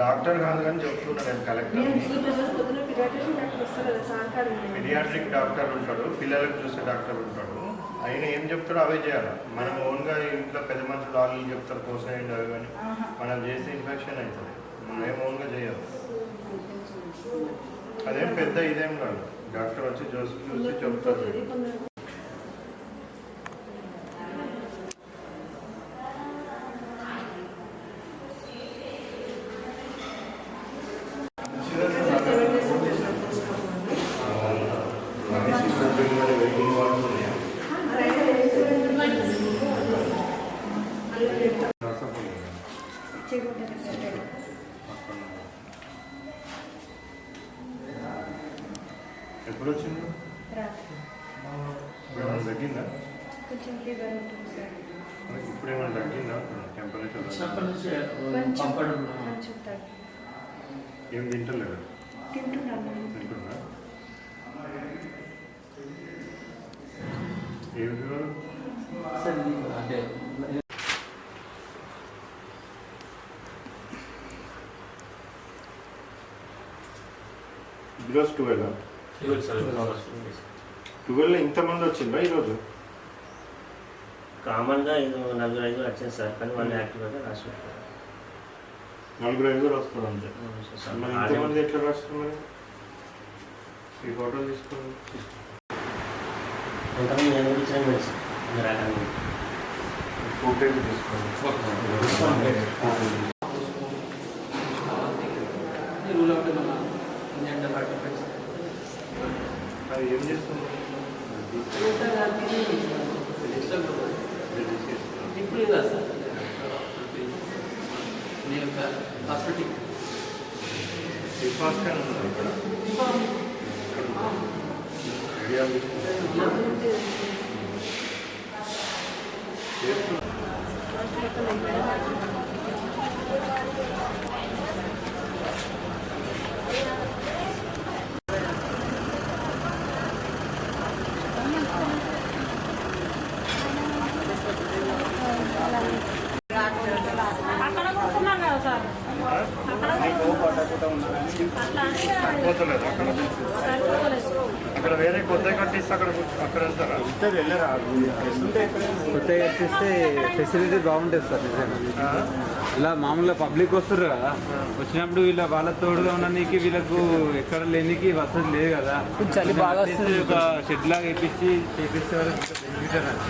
Doctor కాదు కానీ చెప్తున్నాను కలెక్టర్ పీడియాట్రిక్ డాక్టర్ ఉంటాడు, పిల్లలకు చూసే డాక్టర్ ఉంటాడు. ఆయన ఏం చెప్తాడో అవే చేయాలి. మనం ఓన్గా ఇంట్లో పెద్ద మనుషులు వాళ్ళు చెప్తారు కోసేయండి అవి కానీ మనం చేస్తే ఇన్ఫెక్షన్ అవుతుంది. మనం ఏం ఓన్గా చేయాలి. అదేం పెద్ద ఇదేం కాదు. డాక్టర్ వచ్చి చూసి చెప్తారు. ఎప్పుడు వచ్చింది? తగ్గిందా? ఇప్పుడు ఏమైనా తగ్గిందా టెంపరేచర్? ఏం తింటలేదు? తింటున్నా. ఏం అంటే ఈరోజు 12 ఇంతమంది వచ్చిందా ఈరోజు? కామన్గా 4-5 వచ్చింది సార్, కానీ వాళ్ళు యాక్టివ్గా రాసి 4-5 వస్తారు అంతే. మరి ఇంతమంది ఎట్లా రాస్తున్నారు? ఈ ఫోటో తీసుకోండి. కొంతమంది నేను ఇచ్చిన మెడిసిన్ ఫోటో తీసుకోండి. అది ఏం చేస్తుంది? ఇప్పుడు కదా సార్ హాస్పిటల్ ఫాస్ట్ కానీ ఉంది ఇక్కడ. అక్కడ వేరే కొత్త కట్టిస్తే అక్కడ వెళ్తారా? కొత్తగా కట్టిస్తే ఫెసిలిటీ బాగుంటుంది సార్. నిజంగా ఇలా మామూలుగా పబ్లిక్ వస్తారు కదా, వచ్చినప్పుడు వాళ్ళ తోడుగా ఉండడానికి వీళ్ళకు ఎక్కడ లేనికి వసతి లేదు కదా. చలి బాగా ఒక షెడ్ లాగా వేయించి చేపిస్తే బెనిఫిట్.